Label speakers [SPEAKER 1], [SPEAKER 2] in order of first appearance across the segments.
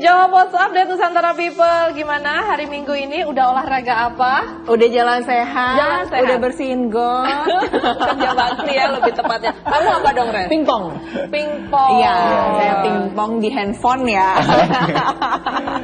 [SPEAKER 1] Jawa Post Update Nusantara People. Gimana hari Minggu ini? Udah olahraga apa?
[SPEAKER 2] Udah jalan sehat, udah bersihin got.
[SPEAKER 1] Kerja bakti ya lebih tepatnya. Kamu apa dong, Ren?
[SPEAKER 2] Pingpong.
[SPEAKER 1] Pingpong.
[SPEAKER 2] Iya, saya pingpong di handphone ya.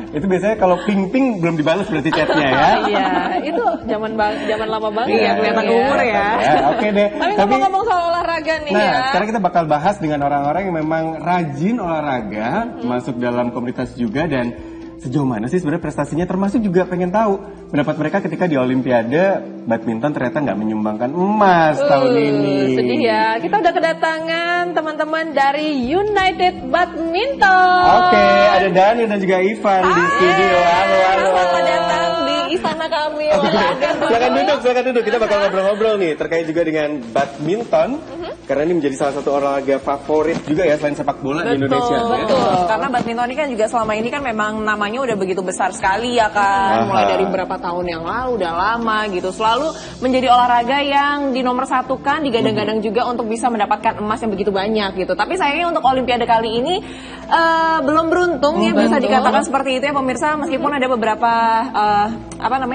[SPEAKER 3] Itu biasanya kalau ping-ping belum dibalas berarti chatnya ya.
[SPEAKER 1] Iya, itu zaman lama banget ya,
[SPEAKER 2] kelihatan umur ya.
[SPEAKER 3] Oke deh.
[SPEAKER 1] Tapi ngomong-ngomong soal olahraga nih
[SPEAKER 3] nah,
[SPEAKER 1] ya.
[SPEAKER 3] sekarang kita bakal bahas dengan orang-orang yang memang rajin olahraga, masuk dalam komunitas juga, dan sejauh mana sih sebenarnya prestasinya, termasuk juga pengen tahu pendapat mereka ketika di Olimpiade badminton ternyata nggak menyumbangkan emas tahun ini.
[SPEAKER 1] Sedih ya. Kita udah kedatangan teman-teman dari United Badminton.
[SPEAKER 3] Oke, ada Daniel dan juga Ivan di studio. Halo.
[SPEAKER 1] Selamat datang di istana kami.
[SPEAKER 3] Silakan duduk. Kita bakal ngobrol-ngobrol nih terkait juga dengan badminton. Karena ini menjadi salah satu olahraga favorit juga ya selain sepak bola di Indonesia.
[SPEAKER 2] Betul. Karena badminton ini kan juga selama ini kan memang namanya udah begitu besar sekali ya kan. Mulai dari berapa tahun yang lalu, udah lama gitu. Selalu menjadi olahraga yang dinomorsatukan, digadang-gadang juga untuk bisa mendapatkan emas yang begitu banyak gitu. Tapi sayangnya untuk Olimpiade kali ini belum beruntung ya bisa dikatakan seperti itu ya pemirsa. Meskipun ada beberapa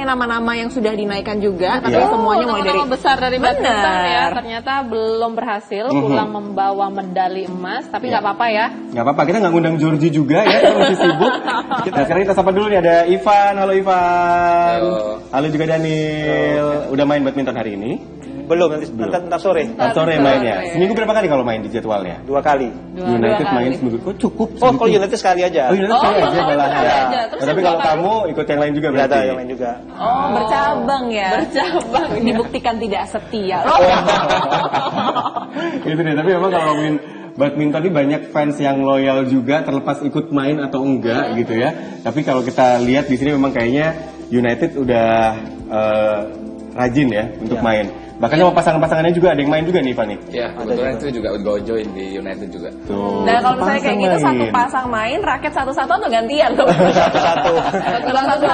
[SPEAKER 2] nama-nama yang sudah dinaikkan juga, tapi semuanya mulai dari
[SPEAKER 1] besar dari badminton ya. Ternyata belum berhasil pulang membawa medali emas, tapi nggak apa-apa ya.
[SPEAKER 3] Nggak apa-apa, kita nggak ngundang Georgie juga ya, kita masih sibuk. Nah, sekarang kita sapa dulu nih, ada Ivan. Halo Ivan. Halo juga Daniel. Udah main badminton hari ini?
[SPEAKER 4] Belum, nanti sore.
[SPEAKER 3] Ntar sore mainnya. Seminggu berapa kali kalau main di jadwalnya?
[SPEAKER 4] 2 kali.
[SPEAKER 3] United main seminggu. Kok cukup?
[SPEAKER 4] Oh, kalau United sekali aja.
[SPEAKER 3] Oh, United sekali aja malahan.
[SPEAKER 1] Terus
[SPEAKER 3] Tapi kalau kamu ikut yang lain juga
[SPEAKER 4] Ada
[SPEAKER 3] berarti?
[SPEAKER 4] yang lain juga.
[SPEAKER 2] Oh, bercabang ya.
[SPEAKER 1] Bercabang.
[SPEAKER 2] Dibuktikan tidak setia.
[SPEAKER 3] Itu deh, tapi memang kalau ngomongin badminton ini banyak fans yang loyal juga terlepas ikut main atau enggak gitu ya. Tapi kalau kita lihat di sini memang kayaknya United udah rajin ya untuk main. Bahkan sama pasangan-pasangannya juga ada yang main juga nih, Pak nih.
[SPEAKER 5] Ya, kebetulan itu juga gue join di United juga.
[SPEAKER 3] Tuh.
[SPEAKER 2] Nah kalau misalnya kayak gitu satu pasang main, raket satu-satu atau gantian tuh? Satu-satu.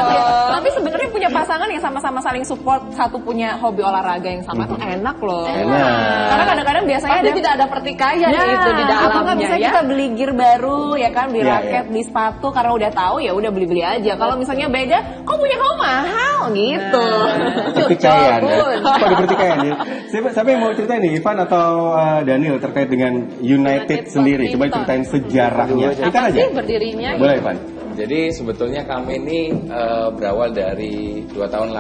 [SPEAKER 2] Tapi sebenarnya punya pasangan yang sama-sama saling support, satu punya hobi olahraga yang sama tuh enak loh. Karena kadang-kadang biasanya
[SPEAKER 1] Pasti tidak ada pertikaian gitu di
[SPEAKER 2] atau nggak
[SPEAKER 1] dalamnya
[SPEAKER 2] bisa
[SPEAKER 1] ya.
[SPEAKER 2] kita beli gear baru ya kan, beli raket, beli sepatu karena udah tahu ya udah beli-beli aja. Kalau misalnya beda, kok punya kamu mahal gitu.
[SPEAKER 3] Pertikaian ya. Kok ada pertikaian ya? Siapa yang mau cerita nih, Ivan atau Daniel terkait dengan United sendiri? Coba ceritain sejarahnya.
[SPEAKER 1] Apa sih berdirinya?
[SPEAKER 3] Boleh, Ivan.
[SPEAKER 5] Jadi sebetulnya kami ini berawal dari 2 tahun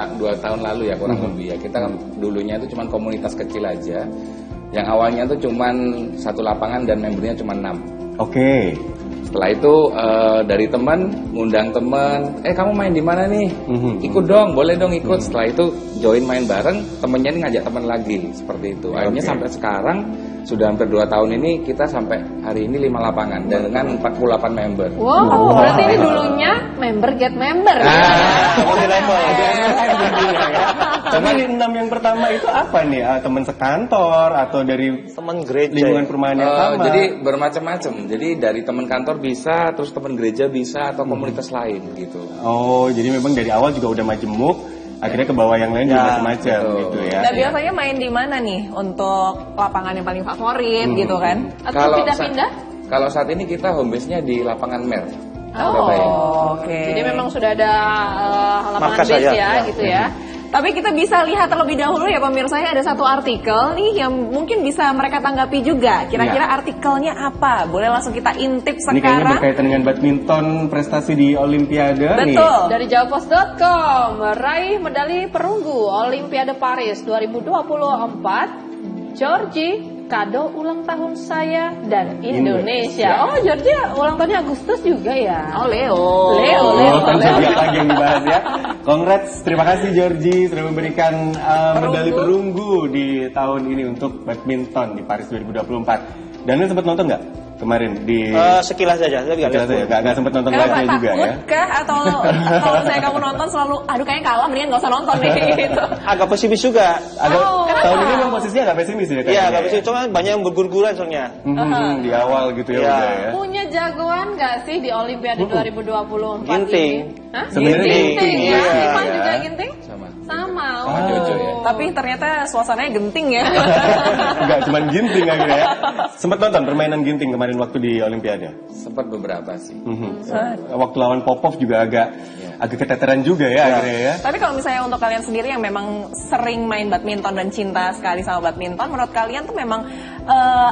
[SPEAKER 5] lalu ya kurang lebih ya. Kita kan dulunya itu cuma komunitas kecil aja. Yang awalnya itu cuma 1 lapangan dan membernya cuma 6.
[SPEAKER 3] Oke.
[SPEAKER 5] Setelah itu dari teman ngundang teman, kamu main di mana nih? Ikut dong, boleh dong ikut. Setelah itu join main bareng, temennya ini ngajak teman lagi seperti itu. Akhirnya sampai sekarang sudah hampir 2 tahun ini kita sampai hari ini 5 lapangan dan dengan 48 member.
[SPEAKER 1] Wow, berarti ini dulunya member get member.
[SPEAKER 3] Tapi 6 yang pertama itu apa nih? Teman sekantor atau dari
[SPEAKER 4] Teman gereja.
[SPEAKER 3] lingkungan perumahan yang sama?
[SPEAKER 5] Jadi bermacam-macam. Jadi dari teman kantor bisa, terus teman gereja bisa, atau komunitas lain gitu.
[SPEAKER 3] Oh, jadi memang dari awal juga udah majemuk, akhirnya ke bawah yang lain juga macam-macam gitu ya.
[SPEAKER 2] Nah biasanya main di mana nih untuk lapangan yang paling favorit gitu kan?
[SPEAKER 1] Atau pindah-pindah?
[SPEAKER 5] Kalau saat ini kita home base-nya di lapangan Mer.
[SPEAKER 2] Oke.
[SPEAKER 1] Jadi memang sudah ada lapangan
[SPEAKER 4] Markas
[SPEAKER 1] base
[SPEAKER 4] aja.
[SPEAKER 1] ya gitu ya.
[SPEAKER 2] Tapi kita bisa lihat terlebih dahulu ya pemirsa, ada satu artikel nih yang mungkin bisa mereka tanggapi juga. Kira-kira artikelnya apa? Boleh langsung kita intip
[SPEAKER 3] Ini kayaknya
[SPEAKER 2] sekarang.
[SPEAKER 3] berkaitan dengan badminton prestasi di Olimpiade nih.
[SPEAKER 2] Betul.
[SPEAKER 1] Dari jawapos.com, meraih medali perunggu Olimpiade Paris 2024, Georgie, kado ulang tahun saya dan Indonesia. Oh, Georgie ulang tahunnya Agustus juga ya.
[SPEAKER 2] Oh Leo.
[SPEAKER 3] Kan zodiak lagi yang dibahas ya. Congrats, terima kasih Georgie sudah memberikan medali perunggu di tahun ini untuk badminton di Paris 2024. Dan sempat nonton nggak kemarin di?
[SPEAKER 4] Sekilas saja, tapi
[SPEAKER 3] nggak sempat nonton
[SPEAKER 2] Kenapa
[SPEAKER 3] live-nya juga ya?
[SPEAKER 2] takut kah? Atau kalau misalnya kamu nonton selalu, aduh kayaknya kalah, mendingan gak usah nonton deh gitu.
[SPEAKER 4] Agak pesimis juga.
[SPEAKER 3] Tahun ini memang posisinya agak pesimis ya?
[SPEAKER 4] Iya, agak pesimis. Cuma banyak yang berguguran soalnya.
[SPEAKER 3] Di awal gitu ya udah ya.
[SPEAKER 1] Punya jagoan nggak sih di Olimpiade 2024
[SPEAKER 4] Ginting.
[SPEAKER 1] ini? Hah?
[SPEAKER 3] Sebenarnya
[SPEAKER 1] Ginting ya.
[SPEAKER 3] Ginting,
[SPEAKER 1] Ivan
[SPEAKER 3] ya.
[SPEAKER 1] juga Ginting? Sama.
[SPEAKER 5] Jojo ya.
[SPEAKER 2] Tapi ternyata suasananya genting ya.
[SPEAKER 3] Enggak, cuman ginting akhirnya ya. Sempat nonton permainan ginting kemarin kemarin waktu di Olimpiade?
[SPEAKER 5] Sempat beberapa sih.
[SPEAKER 3] Waktu lawan Popov juga agak keteteran juga ya akhirnya ya.
[SPEAKER 2] Tapi kalau misalnya untuk kalian sendiri yang memang sering main badminton dan cinta sekali sama badminton, menurut kalian tuh memang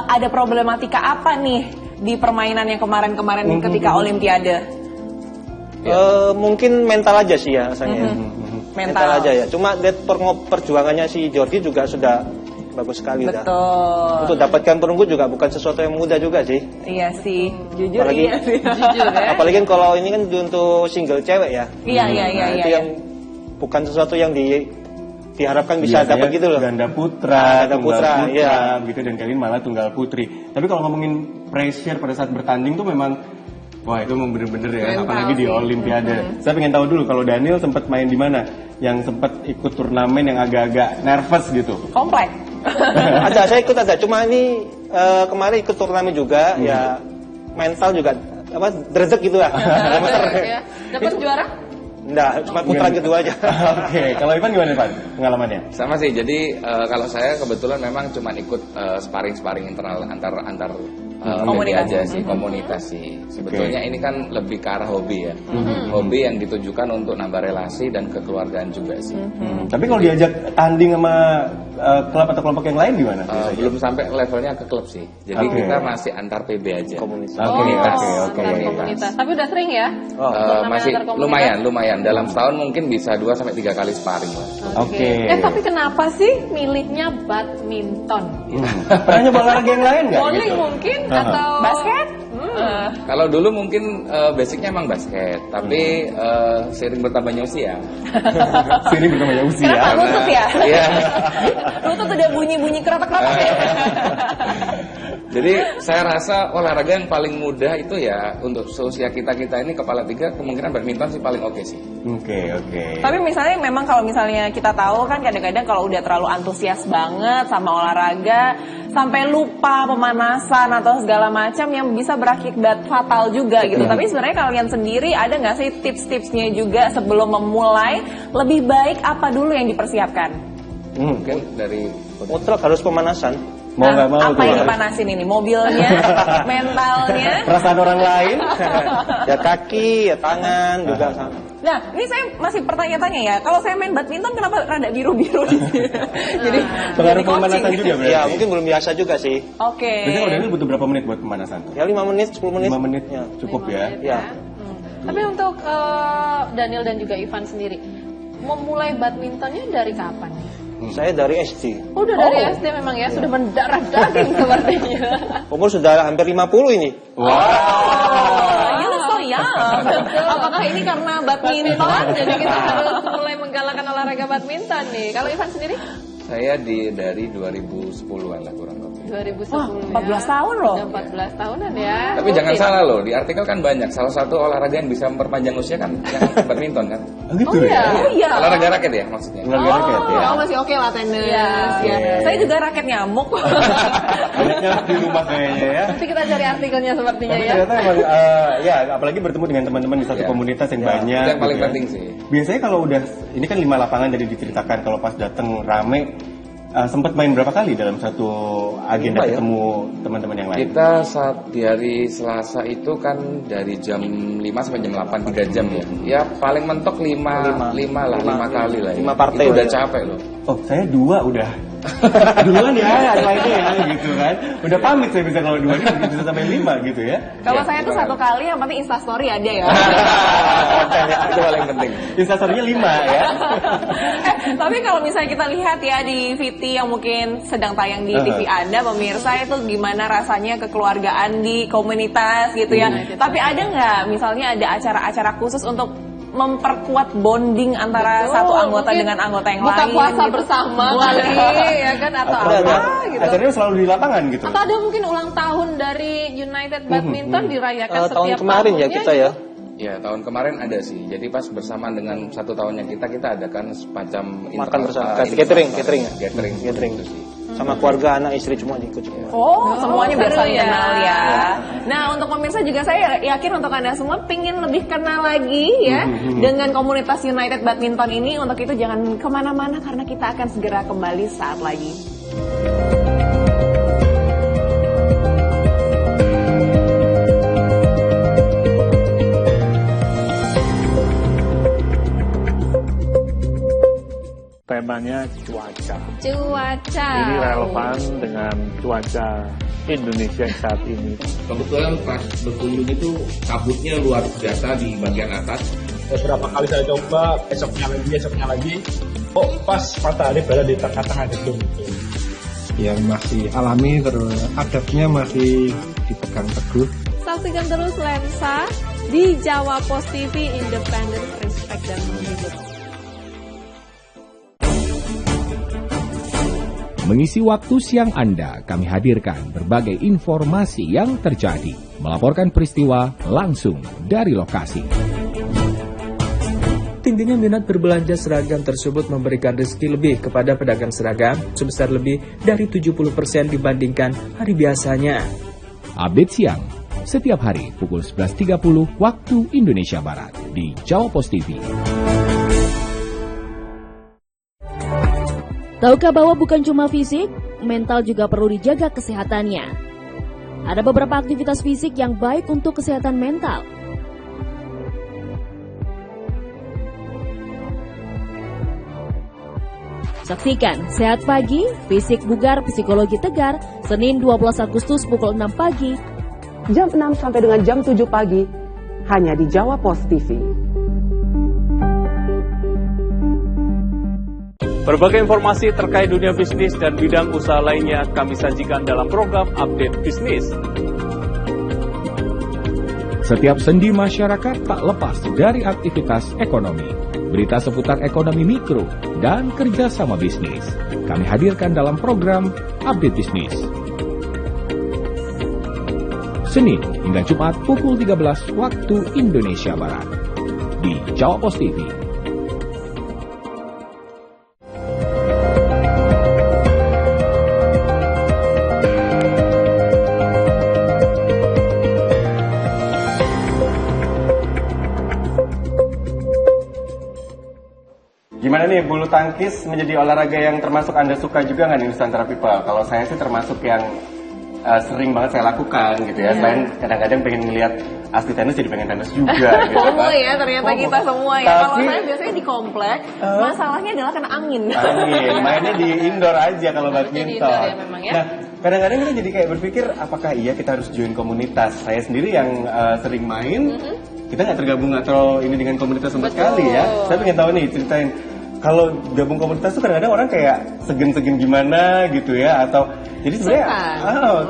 [SPEAKER 2] ada problematika apa nih di permainan yang kemarin-kemarin ketika Olimpiade?
[SPEAKER 4] Mungkin mental aja sih ya rasanya. Mental aja ya. Cuma lihat perjuangannya si Jordi juga sudah bagus sekali dah.
[SPEAKER 2] Betul.
[SPEAKER 4] Untuk dapatkan perunggu juga bukan sesuatu yang mudah juga sih.
[SPEAKER 2] Iya sih, jujur
[SPEAKER 4] Apalagi-
[SPEAKER 2] iya sih. Jujur ya.
[SPEAKER 4] Apalagi kan kalau ini kan untuk single cewek ya.
[SPEAKER 2] Iya.
[SPEAKER 4] Itu yang bukan sesuatu yang diharapkan bisa
[SPEAKER 3] Biasanya
[SPEAKER 4] dapat gitu loh.
[SPEAKER 3] Ganda putra,
[SPEAKER 4] Ganda
[SPEAKER 3] tunggal
[SPEAKER 4] putra,
[SPEAKER 3] putra,
[SPEAKER 4] iya.
[SPEAKER 3] gitu, dan kalian malah tunggal putri. Tapi kalau ngomongin pressure pada saat bertanding tuh memang, wah itu memang bener-bener ya, apalagi di Olimpiade. Saya pengen tahu dulu kalau Daniel sempat main di mana, yang sempat ikut turnamen yang agak-agak nervous gitu.
[SPEAKER 2] Komplek.
[SPEAKER 4] Saya ikut ada. Cuma ini kemarin ikut turnamen juga, ya mental juga dredeg gitu lah.
[SPEAKER 1] Ya. Dapat juara?
[SPEAKER 4] Enggak, cuma putaran kedua aja.
[SPEAKER 3] Oke, kalau Ivan gimana Ivan pengalamannya?
[SPEAKER 5] Sama sih, jadi kalau saya kebetulan memang cuma ikut sparring internal antar
[SPEAKER 2] Komunitas.
[SPEAKER 5] aja sih, komunitas sih. Sebetulnya ini kan lebih ke arah hobi ya, hobi yang ditujukan untuk nambah relasi dan kekeluargaan juga sih.
[SPEAKER 3] Tapi kalau diajak tanding sama klub atau kelompok yang lain gimana?
[SPEAKER 5] Belum sampai levelnya ke klub sih, jadi
[SPEAKER 3] Oke.
[SPEAKER 5] kita masih antar PB aja.
[SPEAKER 4] Komunitas.
[SPEAKER 3] Oke.
[SPEAKER 1] Komunitas. Tapi udah sering ya?
[SPEAKER 5] Masih
[SPEAKER 1] antar komunitas?
[SPEAKER 5] lumayan. Dalam setahun mungkin bisa 2-3 kali sparring lah.
[SPEAKER 3] Oke.
[SPEAKER 1] Tapi kenapa sih milihnya badminton?
[SPEAKER 3] Pernah nyoba olahraga yang lain nggak?
[SPEAKER 1] Bowling
[SPEAKER 3] gitu?
[SPEAKER 1] mungkin atau
[SPEAKER 2] Basket?
[SPEAKER 5] Kalau dulu mungkin basicnya emang basket, tapi seiring bertambahnya usia.
[SPEAKER 3] Sini bertambahnya usia.
[SPEAKER 2] Kenapa lutut ya?
[SPEAKER 5] Iya.
[SPEAKER 2] Lutut udah bunyi-bunyi kerotak-kerotak ya?
[SPEAKER 5] Jadi saya rasa olahraga yang paling mudah itu ya untuk seusia kita ini kepala 3 kemungkinan badminton sih paling oke sih.
[SPEAKER 3] Oke.
[SPEAKER 2] Tapi misalnya memang kalau misalnya kita tahu kan kadang-kadang kalau udah terlalu antusias banget sama olahraga sampai lupa pemanasan atau segala macam yang bisa berakibat fatal juga gitu. Tapi sebenarnya kalian sendiri ada nggak sih tips-tipsnya juga sebelum memulai lebih baik apa dulu yang dipersiapkan?
[SPEAKER 5] Mungkin dari
[SPEAKER 4] Mutlak harus pemanasan.
[SPEAKER 3] Mau nggak mau
[SPEAKER 2] apa
[SPEAKER 3] tuh,
[SPEAKER 2] yang
[SPEAKER 3] Mas.
[SPEAKER 2] dipanasin ini? Mobilnya, mentalnya.
[SPEAKER 3] Perasaan orang lain.
[SPEAKER 4] Ya kaki, ya tangan juga sama.
[SPEAKER 2] Nah, ini saya masih bertanya-tanya ya. Kalau saya main badminton kenapa rada biru-biru di sini? Jadi
[SPEAKER 3] Pengaruh
[SPEAKER 2] jadi
[SPEAKER 3] pemanasan
[SPEAKER 2] coaching.
[SPEAKER 3] juga berarti.
[SPEAKER 4] Ya mungkin belum biasa juga sih.
[SPEAKER 2] Oke.
[SPEAKER 3] Biasanya kalau Daniel butuh berapa menit buat pemanasan?
[SPEAKER 4] Ya 5 menit, 10 menit.
[SPEAKER 3] 5 menit
[SPEAKER 4] Ya.
[SPEAKER 3] cukup ya.
[SPEAKER 4] Ya.
[SPEAKER 1] Tapi untuk Daniel dan juga Ivan sendiri, memulai badmintonnya dari kapan?
[SPEAKER 4] Saya dari SD.
[SPEAKER 1] Udah dari SD memang ya, sudah mendarah daging sepertinya.
[SPEAKER 4] Umur sudah hampir 50 ini.
[SPEAKER 2] Oh, you look so young. Apakah ini karena badminton?
[SPEAKER 1] Jadi kita harus mulai menggalakkan olahraga badminton nih. Kalau Ivan sendiri?
[SPEAKER 5] saya dari 2010-an lah kurang lebih.
[SPEAKER 1] 2010
[SPEAKER 2] Wah,
[SPEAKER 1] ya.
[SPEAKER 2] 14 tahun loh.
[SPEAKER 1] Udah 14 tahunan ya.
[SPEAKER 5] Tapi jangan salah loh, di artikel kan banyak. Salah satu olahraga yang bisa memperpanjang usia kan yang badminton kan.
[SPEAKER 3] Gitu
[SPEAKER 1] Oh iya.
[SPEAKER 2] Oh iya.
[SPEAKER 5] Olahraga raket ya maksudnya.
[SPEAKER 3] Olahraga raket ya.
[SPEAKER 2] Oh, masih oke lah tenis.
[SPEAKER 1] Iya.
[SPEAKER 2] Ya. Saya juga raket nyamuk.
[SPEAKER 3] Banyaknya di rumah kayaknya ya.
[SPEAKER 1] Nanti kita cari artikelnya sepertinya
[SPEAKER 3] Tapi
[SPEAKER 1] ya.
[SPEAKER 3] ternyata emang ya apalagi bertemu dengan teman-teman di satu
[SPEAKER 5] Ya.
[SPEAKER 3] komunitas yang
[SPEAKER 5] Ya,
[SPEAKER 3] banyak.
[SPEAKER 5] itu yang paling
[SPEAKER 3] gitu ya.
[SPEAKER 5] penting sih.
[SPEAKER 3] Biasanya kalau udah ini kan 5 lapangan tadi diceritakan, kalau pas datang rame sempat main berapa kali dalam satu agenda
[SPEAKER 4] 5 ya?
[SPEAKER 3] ketemu teman-teman yang lain?
[SPEAKER 5] Kita saat di hari Selasa itu kan dari jam 5 sampai jam 8 3 jam ya. Ya paling mentok 5 kali lah. Ya.
[SPEAKER 4] 5 partai
[SPEAKER 5] Itu udah
[SPEAKER 4] lah ya.
[SPEAKER 5] capek loh.
[SPEAKER 3] Oh, saya 2 udah. Duluan ya, yang lainnya ya gitu kan. Udah pamit saya bisa kalau 2 ini bisa sampai 5 gitu ya.
[SPEAKER 2] Kalau
[SPEAKER 5] Ya,
[SPEAKER 2] saya tuh
[SPEAKER 5] gimana?
[SPEAKER 2] 1 kali yang penting Instastory ada ya.
[SPEAKER 5] Itu paling penting.
[SPEAKER 3] Instastory-nya 5 ya.
[SPEAKER 2] Tapi kalau misalnya kita lihat ya di VT yang mungkin sedang tayang di TV Anda, pemirsa itu gimana rasanya kekeluargaan di komunitas gitu ya. Tapi ada nggak misalnya ada acara-acara khusus untuk memperkuat bonding antara
[SPEAKER 1] Betul,
[SPEAKER 2] satu anggota
[SPEAKER 1] mungkin
[SPEAKER 2] dengan anggota yang
[SPEAKER 1] buka
[SPEAKER 2] lain?
[SPEAKER 1] puasa
[SPEAKER 2] gitu.
[SPEAKER 1] bersama
[SPEAKER 2] Boleh.
[SPEAKER 1] kali ya kan atau
[SPEAKER 3] Ada,
[SPEAKER 1] apa
[SPEAKER 3] ada.
[SPEAKER 1] gitu.
[SPEAKER 3] Acaranya selalu di lapangan gitu.
[SPEAKER 1] Atau ada mungkin ulang tahun dari United Badminton dirayakan
[SPEAKER 4] Tahun
[SPEAKER 1] setiap
[SPEAKER 4] kemarin ya
[SPEAKER 1] tahunnya
[SPEAKER 4] kita ya.
[SPEAKER 5] Ya tahun kemarin ada sih. Jadi pas bersamaan dengan 1 tahunnya kita adakan semacam
[SPEAKER 4] Makan bersama.
[SPEAKER 5] catering,
[SPEAKER 4] Catering ya?
[SPEAKER 5] catering.
[SPEAKER 4] Gitu sih. Sama keluarga, anak, istri semua ikut semua.
[SPEAKER 2] Oh, semuanya biar
[SPEAKER 1] seru
[SPEAKER 2] saling
[SPEAKER 1] ya.
[SPEAKER 2] kenal ya. Nah, untuk pemirsa juga saya yakin untuk Anda semua pingin lebih kenal lagi ya dengan komunitas United Badminton ini. Untuk itu jangan kemana-mana karena kita akan segera kembali saat lagi.
[SPEAKER 6] misalnya cuaca.
[SPEAKER 1] Cuaca.
[SPEAKER 6] Ini relevan dengan cuaca Indonesia saat ini.
[SPEAKER 5] Kebetulan pas berkunjung itu kabutnya luar biasa di bagian atas.
[SPEAKER 7] Beberapa kali saya coba, esoknya lagi. Oh, pas matahari berada di tengah-tengah gedung itu.
[SPEAKER 8] Yang masih alami, terus adatnya masih dipegang teguh.
[SPEAKER 1] Saksikan terus Lensa di Jawa Post TV, independen, respect, dan menghibur.
[SPEAKER 9] Mengisi waktu siang Anda, kami hadirkan berbagai informasi yang terjadi. Melaporkan peristiwa langsung dari lokasi.
[SPEAKER 10] Tingginya minat berbelanja seragam tersebut memberikan rezeki lebih kepada pedagang seragam sebesar lebih dari 70% dibandingkan hari biasanya.
[SPEAKER 9] Update siang, setiap hari pukul 11.30 waktu Indonesia Barat di Jawa Post TV.
[SPEAKER 11] Tahukah bahwa bukan cuma fisik, mental juga perlu dijaga kesehatannya. Ada beberapa aktivitas fisik yang baik untuk kesehatan mental. Saksikan Sehat Pagi, Fisik Bugar, Psikologi Tegar, Senin 12 Agustus pukul 6 pagi.
[SPEAKER 12] Jam 6 sampai dengan jam 7 pagi, hanya di Jawa Post TV.
[SPEAKER 6] Berbagai informasi terkait dunia bisnis dan bidang usaha lainnya kami sajikan dalam program Update Bisnis.
[SPEAKER 9] Setiap sendi masyarakat tak lepas dari aktivitas ekonomi. Berita seputar ekonomi mikro dan kerjasama bisnis kami hadirkan dalam program Update Bisnis. Senin hingga Jumat pukul 13 waktu Indonesia Barat di Jawa Post TV.
[SPEAKER 3] Gimana nih, bulu tangkis menjadi olahraga yang termasuk Anda suka juga nggak nih Nusantara People? Kalau saya sih termasuk yang sering banget saya lakukan gitu ya. Selain kadang-kadang pengen ngeliat asli tenis jadi pengen tenis juga gitu.
[SPEAKER 2] FOMO ya, ternyata kita semua ya.
[SPEAKER 3] Tapi,
[SPEAKER 2] kalau saya biasanya di komplek, masalahnya adalah kena angin.
[SPEAKER 3] Angin, mainnya di indoor aja kalau
[SPEAKER 2] Indoor
[SPEAKER 3] badminton.
[SPEAKER 2] ya memang ya.
[SPEAKER 3] Nah, kadang-kadang kita jadi kayak berpikir apakah iya kita harus join komunitas. Saya sendiri yang sering main, kita nggak tergabung atau ini dengan komunitas sama sekali ya. Saya pengen tahu nih, ceritain kalau gabung komunitas tuh kadang-kadang orang kayak segen-segen gimana gitu ya, atau jadi sebenarnya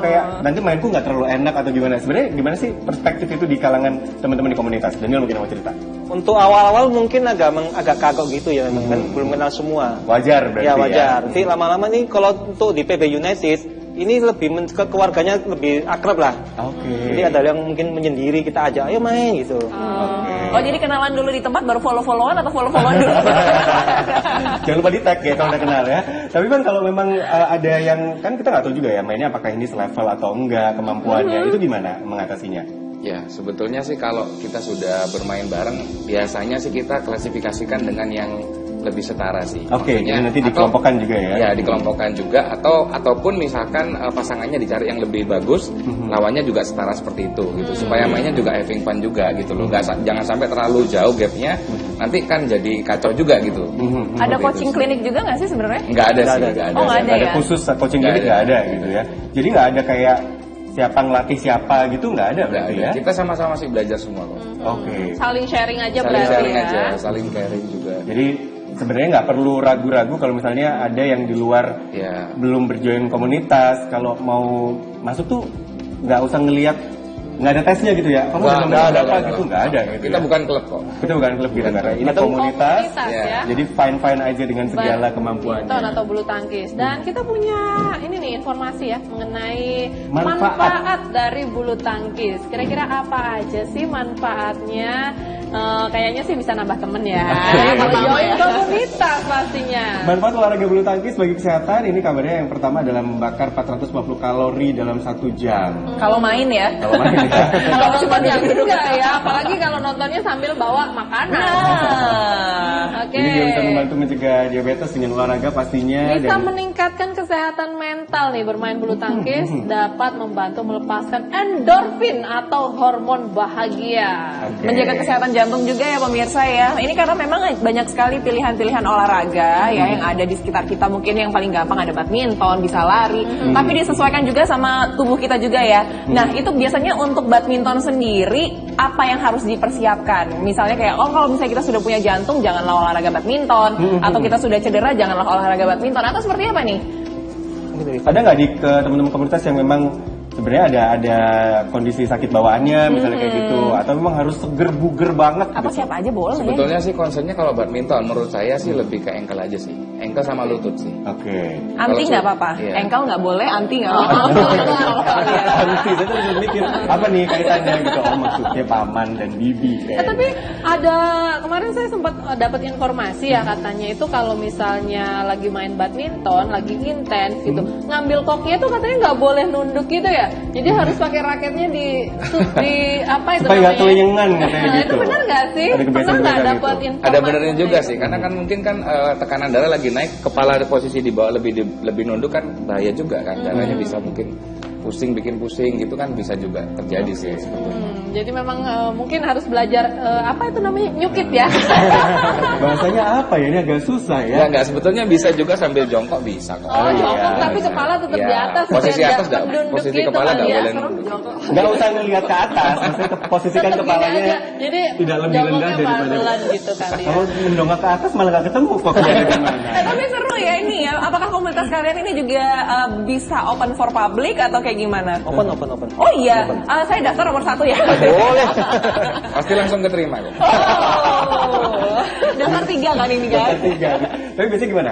[SPEAKER 3] kayak nanti mainku nggak terlalu enak atau gimana. Sebenarnya gimana sih perspektif itu di kalangan teman-teman di komunitas? Daniel mungkin mau cerita.
[SPEAKER 4] Untuk awal-awal mungkin agak kagok gitu ya, kan belum kenal semua.
[SPEAKER 3] Wajar berarti
[SPEAKER 4] ya. Wajar. Nanti lama-lama nih kalau untuk di PB United ini lebih ke keluarganya lebih akrab lah. Jadi ada yang mungkin menyendiri, kita ajak ayo main gitu.
[SPEAKER 2] Oh jadi kenalan dulu di tempat baru follow-followan atau follow-followan dulu?
[SPEAKER 3] Jangan lupa di tag ya kalau udah kenal ya. Tapi kan kalau memang ada yang, kan kita nggak tahu juga ya mainnya apakah ini selevel atau enggak kemampuannya, itu gimana mengatasinya?
[SPEAKER 5] Ya sebetulnya sih kalau kita sudah bermain bareng, biasanya sih kita klasifikasikan dengan yang lebih setara sih.
[SPEAKER 3] Oke, jadi nanti dikelompokkan juga ya? Ya,
[SPEAKER 5] dikelompokkan juga, ataupun misalkan pasangannya dicari yang lebih bagus, lawannya juga setara seperti itu gitu, supaya mainnya juga having fun juga gitu loh. Jangan sampai terlalu jauh gapnya, nanti kan jadi kacau juga gitu.
[SPEAKER 2] Ada coaching klinik juga nggak sih sebenarnya?
[SPEAKER 5] Nggak ada sih, nggak ada.
[SPEAKER 2] Oh, nggak ada ya?
[SPEAKER 3] Khusus coaching klinik nggak ada gitu ya. Jadi nggak ada kayak siapa ngelatih siapa gitu, nggak ada berarti ya?
[SPEAKER 5] Kita sama-sama masih belajar semua kok.
[SPEAKER 3] Oke.
[SPEAKER 1] Saling sharing aja
[SPEAKER 5] saling
[SPEAKER 1] berarti
[SPEAKER 5] sharing
[SPEAKER 1] ya?
[SPEAKER 5] aja, saling caring juga.
[SPEAKER 3] Jadi sebenarnya nggak perlu ragu-ragu kalau misalnya ada yang di luar belum berjoin komunitas, kalau mau masuk tuh nggak usah ngelihat, nggak ada tesnya gitu ya. Kamu udah ada apa gitu, nggak ada. Gitu
[SPEAKER 5] kita
[SPEAKER 3] ya.
[SPEAKER 5] bukan klub kok.
[SPEAKER 3] Kita bukan klub gitu karena ini komunitas,
[SPEAKER 1] ya.
[SPEAKER 3] jadi fine-fine aja dengan segala kemampuannya.
[SPEAKER 1] Badminton atau bulu tangkis. Dan kita punya ini nih informasi ya mengenai
[SPEAKER 3] manfaat
[SPEAKER 1] dari bulu tangkis. Kira-kira apa aja sih manfaatnya? Kayaknya sih bisa nambah temen ya. Kalau join komunitas pastinya.
[SPEAKER 3] Manfaat olahraga bulu tangkis bagi kesehatan, ini kabarnya yang pertama adalah membakar 450 kalori dalam 1 jam.
[SPEAKER 2] Kalau main ya.
[SPEAKER 3] Kalau main ya.
[SPEAKER 1] Kalau cuma duduk ya, apalagi kalau nontonnya sambil bawa makanan. Oke.
[SPEAKER 3] Ini juga bisa membantu mencegah diabetes dengan olahraga pastinya.
[SPEAKER 1] Bisa meningkatkan kesehatan mental nih, bermain bulu tangkis dapat membantu melepaskan endorfin atau hormon bahagia.
[SPEAKER 2] Menjaga kesehatan jantung juga ya pemirsa ya. Ini karena memang banyak sekali pilihan-pilihan olahraga ya yang ada di sekitar kita. Mungkin yang paling gampang ada badminton, bisa lari. Tapi disesuaikan juga sama tubuh kita juga ya. Nah itu biasanya untuk badminton sendiri apa yang harus dipersiapkan? Misalnya kayak kalau misalnya kita sudah punya jantung janganlah olahraga badminton. Atau kita sudah cedera janganlah olahraga badminton. Atau seperti apa nih?
[SPEAKER 3] Ada nggak di teman-teman komunitas yang memang sebenarnya ada kondisi sakit bawaannya misalnya kayak gitu, atau memang harus seger buger banget?
[SPEAKER 2] Apa
[SPEAKER 3] gitu?
[SPEAKER 2] siapa aja boleh?
[SPEAKER 5] Sebetulnya sih concernnya kalau badminton menurut saya sih lebih ke ankle aja sih, ankle sama lutut sih.
[SPEAKER 3] Oke.
[SPEAKER 2] Anti nggak apa-apa, ankle nggak boleh, anti nggak apa-apa.
[SPEAKER 3] Anti, saya tuh mikir apa nih kaitannya gitu, maksudnya paman dan bibi.
[SPEAKER 1] Tapi ada kemarin saya sempat dapat informasi ya katanya itu kalau misalnya lagi main badminton, lagi intens gitu, ngambil koknya tuh katanya nggak boleh nunduk gitu ya. Jadi harus pakai raketnya di apa itu
[SPEAKER 3] supaya nggak
[SPEAKER 1] namanya?
[SPEAKER 3] kelenyengan katanya gitu.
[SPEAKER 1] Itu benar nggak sih? Pernah nggak dapat informasi?
[SPEAKER 5] Ada benernya juga sih, karena kan mungkin kan tekanan darah lagi naik, kepala posisi di bawah lebih nunduk kan bahaya juga kan, darahnya bisa mungkin pusing, bikin pusing gitu kan bisa juga terjadi sih sebetulnya.
[SPEAKER 1] Jadi memang mungkin harus belajar apa itu namanya nyukit ya.
[SPEAKER 3] Bahasanya apa ya, ini agak susah ya.
[SPEAKER 5] Enggak, sebetulnya bisa juga sambil jongkok bisa kok.
[SPEAKER 1] Jongkok tapi kepala tetap di atas.
[SPEAKER 5] Posisi atas enggak, posisi kepala enggak boleh nunduk.
[SPEAKER 3] Enggak usah ngelihat ke atas, maksudnya posisikan kepalanya
[SPEAKER 1] jadi
[SPEAKER 3] tidak lebih rendah daripada
[SPEAKER 1] gitu kali ya.
[SPEAKER 3] Kalau mendongak ke atas malah nggak ketemu koknya di mana.
[SPEAKER 2] Tapi seru ya ini ya. Apakah komunitas kalian ini juga bisa open for public atau kayak gimana?
[SPEAKER 4] Open.
[SPEAKER 2] Oh iya, saya daftar nomor 1 ya.
[SPEAKER 5] Boleh. Pasti langsung keterima kok.
[SPEAKER 2] Oh, daftar 3 kan ini guys?
[SPEAKER 3] Daftar 3. Tapi biasanya gimana?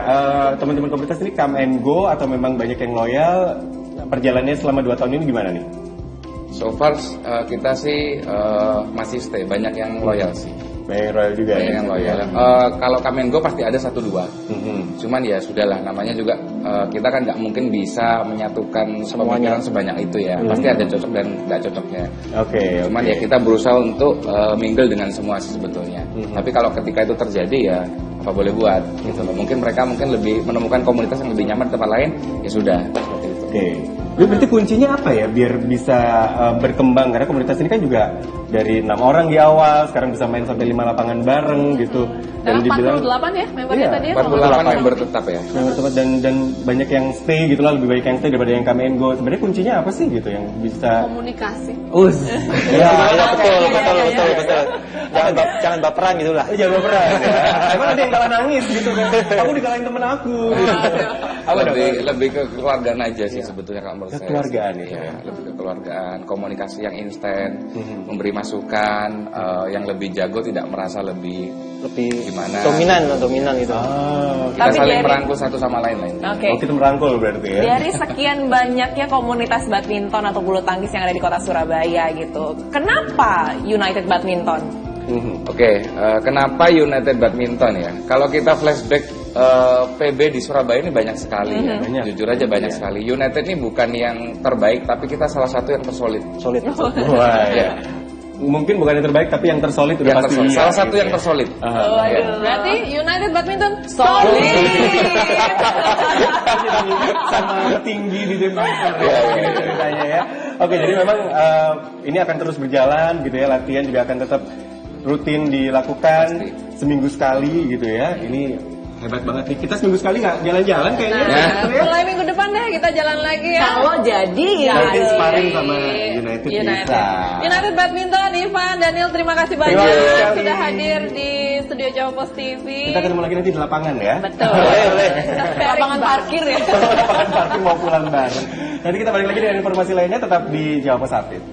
[SPEAKER 3] Teman-teman komunitas ini come and go atau memang banyak yang loyal? Perjalanannya selama 2 tahun ini gimana nih?
[SPEAKER 5] So far kita sih masih stay, banyak yang loyal sih.
[SPEAKER 3] Banyak loyal juga
[SPEAKER 5] banyak
[SPEAKER 3] ya?
[SPEAKER 5] yang loyal. Kalau come and go pasti ada 1-2. Cuman ya sudahlah, namanya juga kita kan nggak mungkin bisa menyatukan pemikiran sebanyak itu ya. Pasti ada cocok dan nggak cocoknya. Cuman ya kita berusaha untuk mingle dengan semua sih sebetulnya. Tapi kalau ketika itu terjadi ya apa boleh buat gitu loh. Mungkin mereka lebih menemukan komunitas yang lebih nyaman di tempat lain, ya sudah seperti itu.
[SPEAKER 3] Berarti kuncinya apa ya biar bisa berkembang? Karena komunitas ini kan juga dari 6 orang di awal, sekarang bisa main sampai 5 lapangan bareng gitu. Dan dibilang
[SPEAKER 1] 48 ya membernya tadi ya?
[SPEAKER 5] 48 member tetap ya.
[SPEAKER 3] Member tetap dan banyak yang stay gitu lah, lebih baik yang stay daripada yang come and go. Sebenarnya kuncinya apa sih gitu yang bisa
[SPEAKER 1] komunikasi?
[SPEAKER 4] Ya, betul. Jangan baperan gitu lah.
[SPEAKER 3] Jangan baperan. Emang ada yang kalah nangis gitu kan? Aku dikalahin temen aku.
[SPEAKER 5] Lebih ke kekeluargaan aja sih sebetulnya kalau menurut saya.
[SPEAKER 3] Kekeluargaan
[SPEAKER 5] ya. Lebih ke kekeluargaan, komunikasi yang instan, memberi masukan, yang lebih jago tidak merasa lebih gimana?
[SPEAKER 4] Dominan gitu.
[SPEAKER 5] Kita saling merangkul satu sama lain lah.
[SPEAKER 3] Kita merangkul berarti ya.
[SPEAKER 2] Dari sekian banyaknya komunitas badminton atau bulu tangkis yang ada di kota Surabaya gitu, kenapa United Badminton?
[SPEAKER 5] Kenapa United Badminton ya? Kalau kita flashback PB di Surabaya ini banyak sekali ya. Jujur aja banyak sekali. United ini bukan yang terbaik, tapi kita salah satu yang tersolid.
[SPEAKER 3] Wah, ya. Mungkin bukan yang terbaik, tapi yang tersolid udah pasti.
[SPEAKER 5] Salah satu yang tersolid.
[SPEAKER 1] Berarti United Badminton solid.
[SPEAKER 3] Sama tinggi di depan ceritanya ya. Jadi memang ini akan terus berjalan gitu ya, latihan juga akan tetap rutin dilakukan seminggu sekali gitu ya. Ini hebat banget nih. Kita seminggu sekali nggak jalan-jalan kayaknya.
[SPEAKER 1] Mulai minggu depan deh kita jalan lagi ya.
[SPEAKER 2] Kalau jadi ya.
[SPEAKER 3] Mungkin sparring sama United.
[SPEAKER 1] United Badminton, Ivan, Daniel, terima kasih banyak sudah hadir di studio Jawa Post TV.
[SPEAKER 3] Kita ketemu lagi nanti di lapangan ya.
[SPEAKER 1] Betul.
[SPEAKER 2] Lapangan parkir ya.
[SPEAKER 3] Lapangan parkir mau pulang bareng. Nanti kita balik lagi dengan informasi lainnya, tetap di Jawa Post Update.